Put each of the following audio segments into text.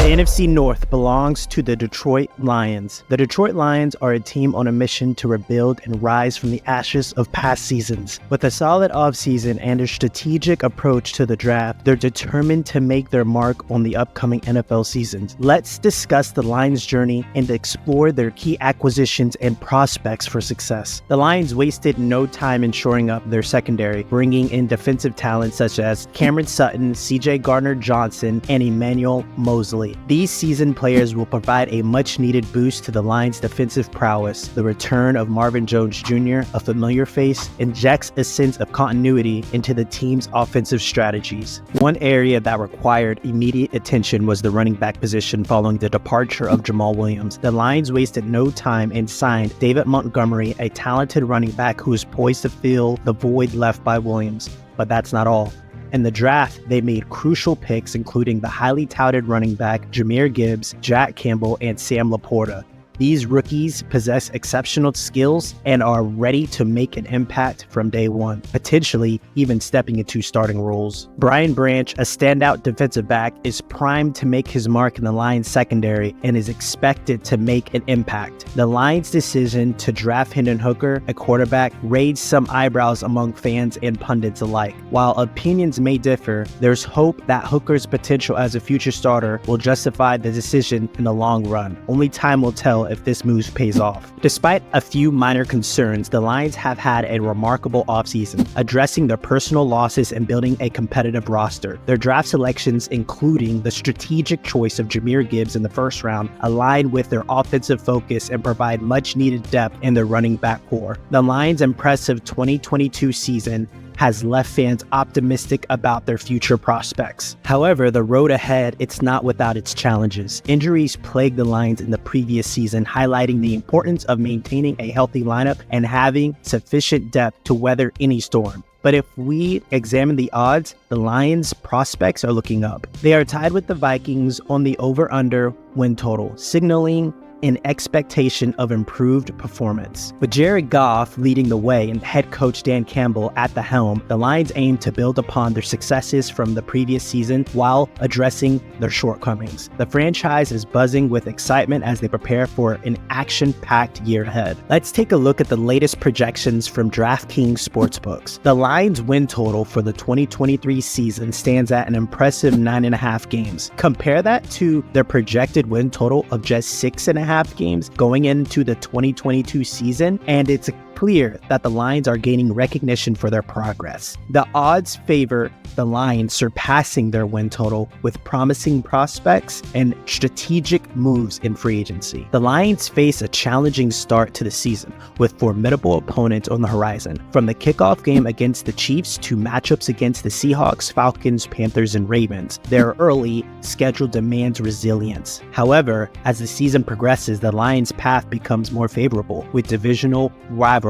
The NFC North belongs to the Detroit Lions. The Detroit Lions are a team on a mission to rebuild and rise from the ashes of past seasons. With a solid offseason and a strategic approach to the draft, they're determined to make their mark on the upcoming NFL seasons. Let's discuss the Lions' journey and explore their key acquisitions and prospects for success. The Lions wasted no time in shoring up their secondary, bringing in defensive talent such as Cameron Sutton, CJ Gardner-Johnson, and Emmanuel Mosley. These seasoned players will provide a much-needed boost to the Lions' defensive prowess. The return of Marvin Jones Jr., a familiar face, injects a sense of continuity into the team's offensive strategies. One area that required immediate attention was the running back position following the departure of Jamal Williams. The Lions wasted no time and signed David Montgomery, a talented running back who is poised to fill the void left by Williams. But that's not all. In the draft, they made crucial picks, including the highly touted running back Jahmyr Gibbs, Jared Campbell, and Sam Laporta. These rookies possess exceptional skills and are ready to make an impact from day one, potentially even stepping into starting roles. Brian Branch, a standout defensive back, is primed to make his mark in the Lions secondary and is expected to make an impact. The Lions' decision to draft Hendon Hooker, a quarterback, raised some eyebrows among fans and pundits alike. While opinions may differ, there's hope that Hooker's potential as a future starter will justify the decision in the long run. Only time will tell if this move pays off. Despite a few minor concerns, the Lions have had a remarkable offseason, addressing their personal losses and building a competitive roster. Their draft selections, including the strategic choice of Jahmyr Gibbs in the first round, align with their offensive focus and provide much-needed depth in their running back core. The Lions' impressive 2022 season has left fans optimistic about their future prospects. However, the road ahead, it's not without its challenges. Injuries plagued the Lions in the previous season, highlighting the importance of maintaining a healthy lineup and having sufficient depth to weather any storm. But if we examine the odds, the Lions' prospects are looking up. They are tied with the Vikings on the over-under win total, signaling an expectation of improved performance. With Jared Goff leading the way and head coach Dan Campbell at the helm, the Lions aim to build upon their successes from the previous season while addressing their shortcomings. The franchise is buzzing with excitement as they prepare for an action-packed year ahead. Let's take a look at the latest projections from DraftKings Sportsbooks. The Lions' win total for the 2023 season stands at an impressive 9.5 games. Compare that to their projected win total of just 6.5 games going into the 2022 season, and it's clear that the Lions are gaining recognition for their progress. The odds favor the Lions surpassing their win total with promising prospects and strategic moves in free agency. The Lions face a challenging start to the season with formidable opponents on the horizon, from the kickoff game against the Chiefs to matchups against the Seahawks, Falcons, Panthers, and Ravens. Their early schedule demands resilience. However, as the season progresses, the Lions' path becomes more favorable, with divisional rivalries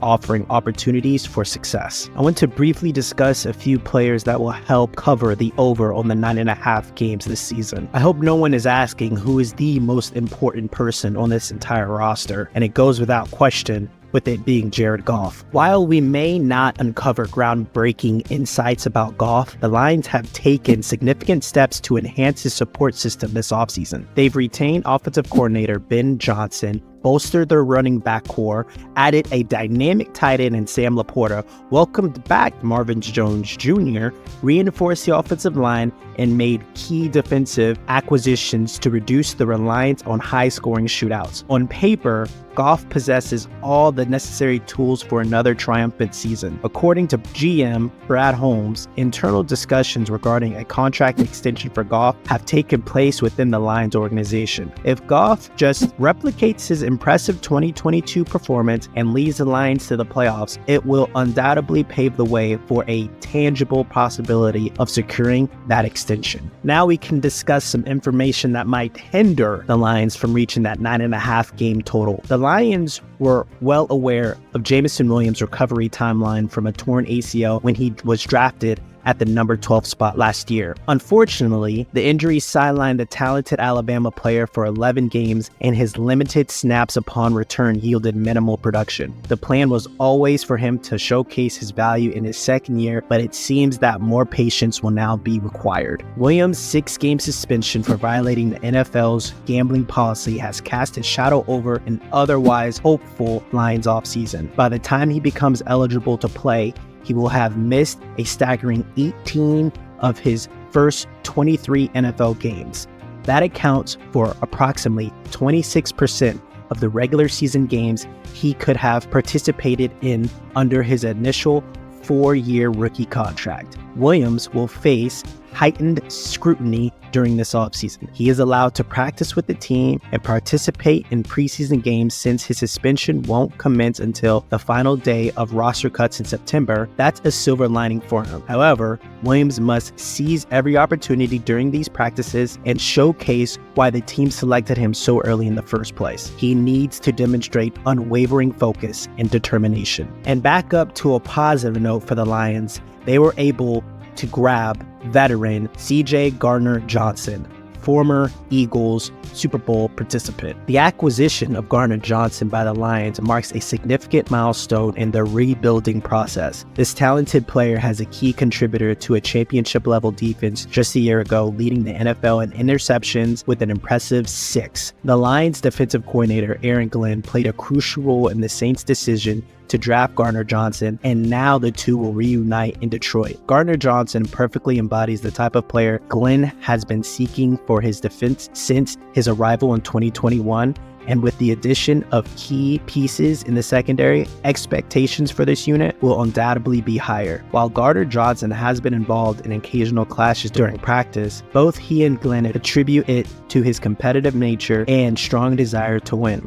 offering opportunities for success. I want to briefly discuss a few players that will help cover the over on the 9.5 games this season. I hope no one is asking who is the most important person on this entire roster, and it goes without question, with it being Jared Goff. While we may not uncover groundbreaking insights about Goff, the Lions have taken significant steps to enhance his support system this offseason. They've retained offensive coordinator Ben Johnson, bolstered their running back core, added a dynamic tight end in Sam Laporta, welcomed back Marvin Jones Jr., reinforced the offensive line, and made key defensive acquisitions to reduce the reliance on high-scoring shootouts. On paper, Goff possesses all the necessary tools for another triumphant season. According to GM Brad Holmes, internal discussions regarding a contract extension for Goff have taken place within the Lions organization. If Goff just replicates his impressive 2022 performance and leads the Lions to the playoffs, it will undoubtedly pave the way for a tangible possibility of securing that extension. Now we can discuss some information that might hinder the Lions from reaching that 9.5 game total. The Lions were well aware of Jameson Williams' recovery timeline from a torn ACL when he was drafted at the number 12 spot last year. Unfortunately, the injury sidelined the talented Alabama player for 11 games, and his limited snaps upon return yielded minimal production. The plan was always for him to showcase his value in his second year, but it seems that more patience will now be required. Williams' 6-game suspension for violating the NFL's gambling policy has cast a shadow over an otherwise hopeful Lions offseason. By the time he becomes eligible to play, he will have missed a staggering 18 of his first 23 NFL games. That accounts for approximately 26% of the regular season games he could have participated in under his initial 4-year rookie contract. Williams will face heightened scrutiny during this offseason. He is allowed to practice with the team and participate in preseason games since his suspension won't commence until the final day of roster cuts in September. That's a silver lining for him. However, Williams must seize every opportunity during these practices and showcase why the team selected him so early in the first place. He needs to demonstrate unwavering focus and determination. And back up to a positive note for the Lions, they were able to grab veteran C.J. Gardner-Johnson, former Eagles Super Bowl participant. The acquisition of Gardner-Johnson by the Lions marks a significant milestone in the rebuilding process. This talented player has a key contributor to a championship-level defense just a year ago, leading the NFL in interceptions with an impressive 6. The Lions defensive coordinator Aaron Glenn played a crucial role in the Saints' decision to draft Gardner-Johnson, and now the two will reunite in Detroit. Gardner-Johnson perfectly embodies the type of player Glenn has been seeking for his defense since his arrival in 2021, and with the addition of key pieces in the secondary, expectations for this unit will undoubtedly be higher. While Gardner-Johnson has been involved in occasional clashes during practice, both he and Glenn attribute it to his competitive nature and strong desire to win.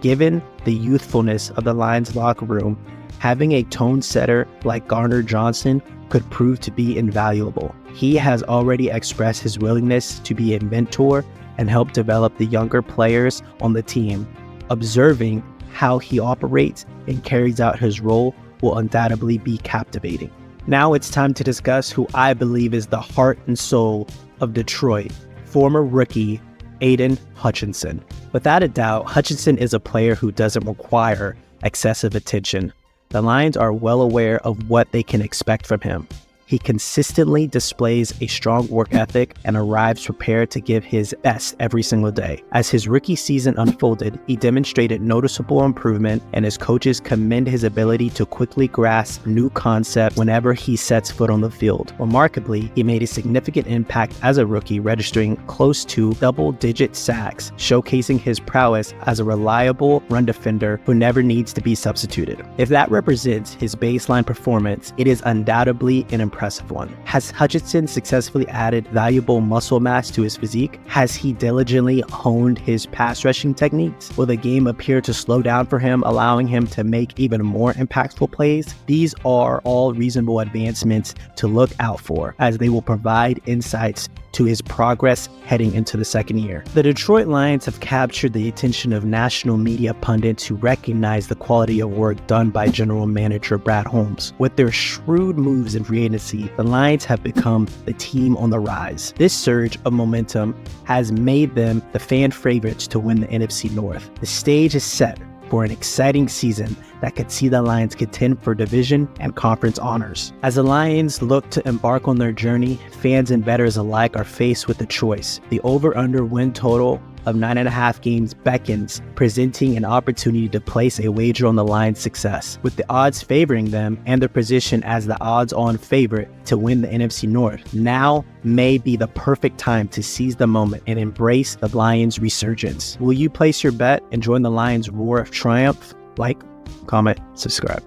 Given the youthfulness of the Lions locker room, having a tone setter like Gardner-Johnson could prove to be invaluable. He has already expressed his willingness to be a mentor and help develop the younger players on the team. Observing how he operates and carries out his role will undoubtedly be captivating. Now it's time to discuss who I believe is the heart and soul of Detroit, former rookie Aiden Hutchinson. Without a doubt, Hutchinson is a player who doesn't require excessive attention. The Lions are well aware of what they can expect from him. He consistently displays a strong work ethic and arrives prepared to give his best every single day. As his rookie season unfolded, he demonstrated noticeable improvement, and his coaches commend his ability to quickly grasp new concepts whenever he sets foot on the field. Remarkably, he made a significant impact as a rookie, registering close to double-digit sacks, showcasing his prowess as a reliable run defender who never needs to be substituted. If that represents his baseline performance, it is undoubtedly an impressive one. Has Hutchinson successfully added valuable muscle mass to his physique? Has he diligently honed his pass rushing techniques? Will the game appear to slow down for him, allowing him to make even more impactful plays? These are all reasonable advancements to look out for, as they will provide insights to his progress heading into the second year. The Detroit Lions have captured the attention of national media pundits who recognize the quality of work done by General Manager Brad Holmes. With their shrewd moves in free agency, the Lions have become the team on the rise. This surge of momentum has made them the fan favorites to win the NFC North. The stage is set for an exciting season that could see the Lions contend for division and conference honors. As the Lions look to embark on their journey, fans and bettors alike are faced with a choice. The over-under win total of 9.5 games beckons, presenting an opportunity to place a wager on the Lions' success. With the odds favoring them and their position as the odds-on favorite to win the NFC North, now may be the perfect time to seize the moment and embrace the Lions' resurgence. Will you place your bet and join the Lions' roar of triumph? Like, comment, subscribe.